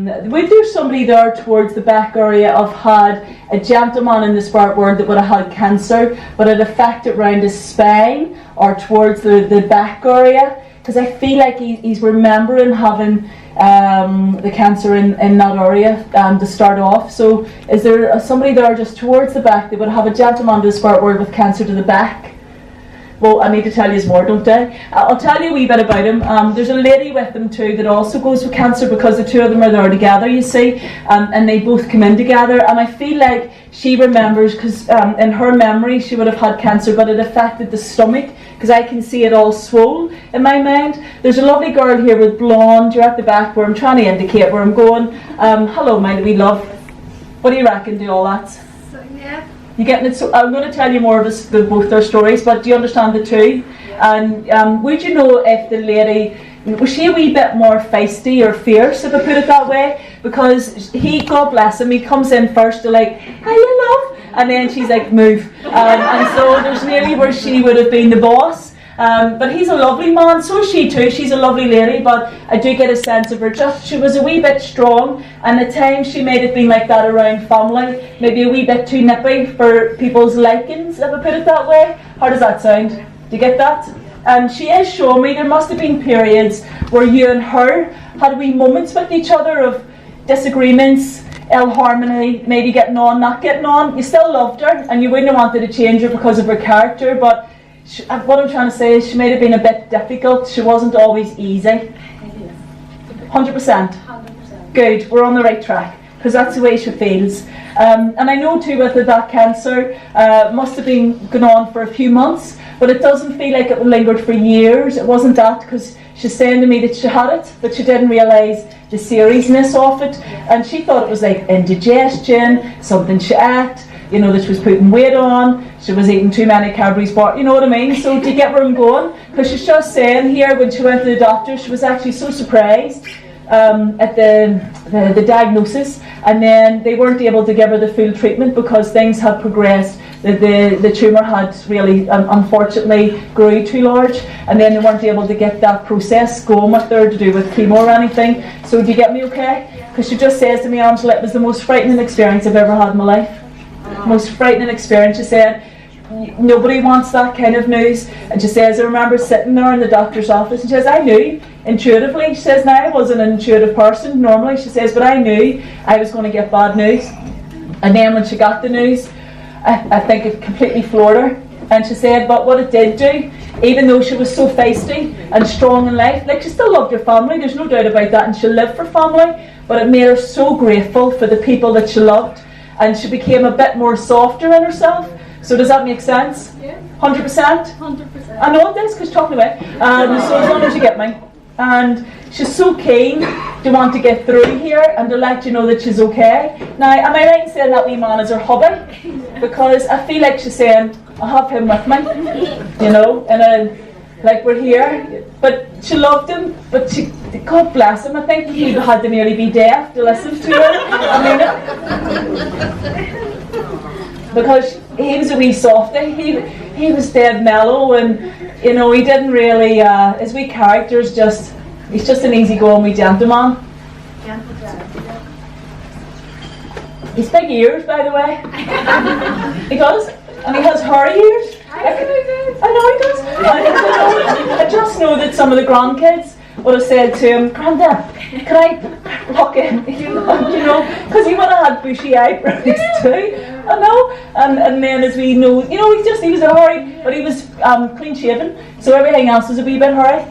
Would there somebody there towards the back area have had a gentleman in the spirit world that would have had cancer, but it affected around his spine or towards the back area? Because I feel like he's remembering having the cancer in that area to start off. So is there somebody there just towards the back that would have a gentleman in the spirit world with cancer to the back? Well, I need to tell you more, don't I? I'll tell you a wee bit about him. There's a lady with them too that also goes with cancer, because the two of them are there together, you see, and they both come in together. And I feel like she remembers, because in her memory she would have had cancer, but it affected the stomach, because I can see it all swole in my mind. There's a lovely girl here with blonde. You're at the back where I'm trying to indicate where I'm going. Hello, my wee love. What do you reckon? Do all that? So, yeah. You getting it? So I'm going to tell you more of both their stories, but do you understand the two? And would you know if the lady, was she a wee bit more feisty or fierce, if I put it that way? Because he, God bless him, he comes in first to like, hiya love, and then she's like, move. And so there's nearly where she would have been the boss. But he's a lovely man, so is she too. She's a lovely lady, but I do get a sense of her. She was a wee bit strong, and at times she may have been like that around family, maybe a wee bit too nippy for people's likings, if I put it that way. How does that sound? Do you get that? And she is showing me there must have been periods where you and her had wee moments with each other of disagreements, ill harmony, maybe getting on, not getting on. You still loved her, and you wouldn't have wanted to change her because of her character, but what I'm trying to say is she may have been a bit difficult. She wasn't always easy. 100%? 100%. Good, we're on the right track, because that's the way she feels. And I know too with that cancer, must have been going on for a few months, but it doesn't feel like it lingered for years. It wasn't that, because she's saying to me that she had it, but she didn't realise the seriousness of it, and she thought it was like indigestion, something she ate, you know, that she was putting weight on, she was eating too many calories, but you know what I mean? So do you get where I'm going? Because she's just saying here, when she went to the doctor, she was actually so surprised at the diagnosis, and then they weren't able to give her the full treatment because things had progressed. The tumour had really, unfortunately, grew too large, and then they weren't able to get that process going with her to do with chemo or anything. So do you get me okay? Because she just says to me, Angela, it was the most frightening experience I've ever had in my life. Most frightening experience. She said, nobody wants that kind of news. And she says, I remember sitting there in the doctor's office, and she says, I knew intuitively. She says, now I wasn't an intuitive person normally, she says, but I knew I was going to get bad news. And then when she got the news, I think it completely floored her. And she said, but what it did do, even though she was so feisty and strong in life, like she still loved her family, there's no doubt about that, and she lived for family, but it made her so grateful for the people that she loved, and she became a bit more softer in herself. So does that make sense? Yeah. 100%? 100%. I know it is, because talking away. So as long as you get me. And she's so keen to want to get through here and to let you know that she's okay. Now, am I right in saying that wee man is her hubby? Because I feel like she's saying, I'll have him with me, you know, and like we're here. But she loved him, but she, God bless him, I think he had to nearly be deaf to listen to her. I mean, because he was a wee softie, he was dead mellow, and you know, he didn't really, his wee character's just, he's just an easygoing wee gentleman. He's big ears, by the way. He does, and he has hairy ears. I know he does. I just know that some of the grandkids would have said to him, Grandad, can I lock in? You know, because he would have had bushy eyebrows too. I know. And then as we know, you know, he was a hairy, but he was clean shaven, so everything else was a wee bit hairy.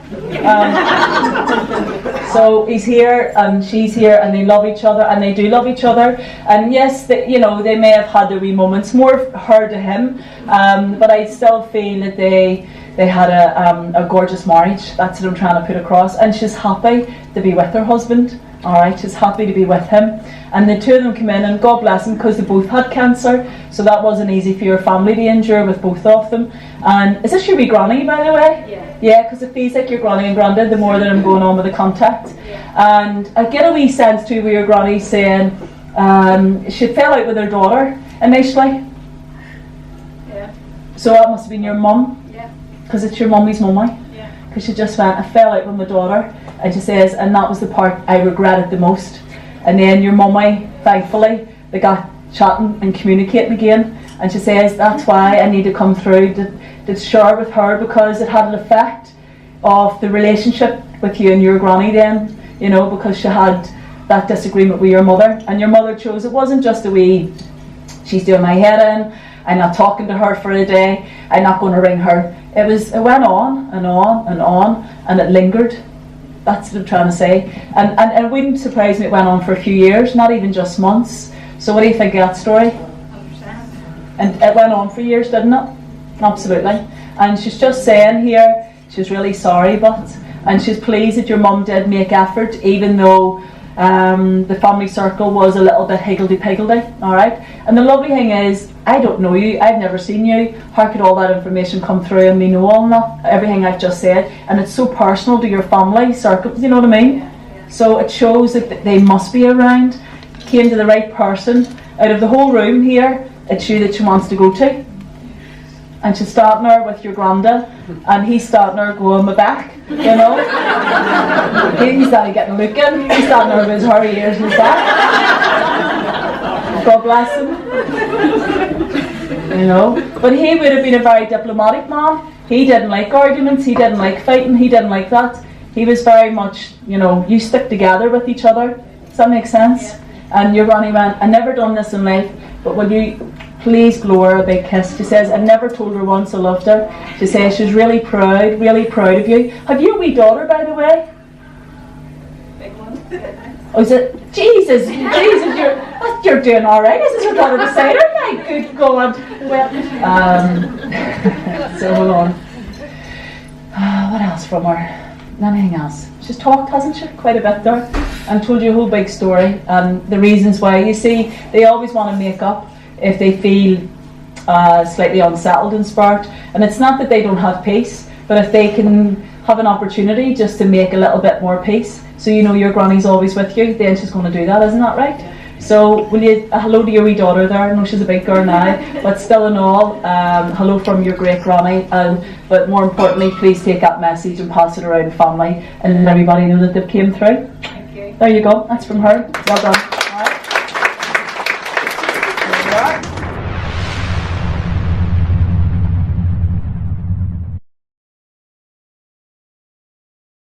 So he's here and she's here, and they love each other, and they do love each other. And yes, you know, they may have had their wee moments, more her to him, but I still feel that they had a gorgeous marriage. That's what I'm trying to put across. And she's happy to be with her husband. Alright, she's happy to be with him. And the two of them come in, and God bless them, because they both had cancer, so that wasn't easy for your family to endure with both of them. And is this your wee granny, by the way? Yeah. Yeah, because it feels like your granny and granddad the more that I'm going on with the contact. Yeah. And I get a wee sense too with your granny saying she fell out with her daughter initially. Yeah. So that must have been your mum. Yeah. Because it's your mummy's mummy. Yeah. Because she just went, I fell out with my daughter, and she says, and that was the part I regretted the most, And then your mummy, thankfully, they got chatting and communicating again. And she says, that's why I need to come through to share with her, because it had an effect of the relationship with you and your granny then, you know, because she had that disagreement with your mother. And your mother chose, it wasn't just a wee, she's doing my head in, I'm not talking to her for a day, I'm not going to ring her. It went on and on and on, and it lingered. That's what I'm trying to say. And it wouldn't surprise me it went on for a few years, not even just months. So what do you think of that story? 100%. And it went on for years, didn't it? Absolutely. And she's just saying here, she's really sorry, and she's pleased that your mum did make effort, even though the family circle was a little bit higgledy-piggledy, alright? And the lovely thing is, I don't know you, I've never seen you, how could all that information come through and me know all that, everything I've just said, and it's so personal to your family circle, you know what I mean? Yeah. So it shows that they must be around, came to the right person. Out of the whole room here, it's you that she wants to go to. And she's starting her with your granda, and he's starting her going my back, you know. He's starting getting a look in, he's starting her with his hairy ears and his back. God bless him. You know. But he would have been a very diplomatic man. He didn't like arguments, he didn't like fighting, he didn't like that. He was very much, you know, you stick together with each other. Does that make sense? Yeah. And your granny went, I never done this in life, but will you please blow her a big kiss? She says, I never told her once I loved her. She says she's really proud of you. Have you a wee daughter, by the way? Big one. Oh, is it? Jesus, you're doing all right. This is your daughter beside her. My good God. Well, so hold on. What else from her? Anything else? She's talked, hasn't she? Quite a bit there. And told you a whole big story and the reasons why. You see, they always want to make up if they feel slightly unsettled and sparked. And it's not that they don't have peace, but if they can have an opportunity just to make a little bit more peace, so you know your granny's always with you, then she's going to do that, isn't that right? So will you, hello to your wee daughter there. I know she's a big girl now, but still in all, hello from your great granny, but more importantly, please take that message and pass it around the family and let everybody know that they've came through. Thank you. There you go, that's from her. Well done.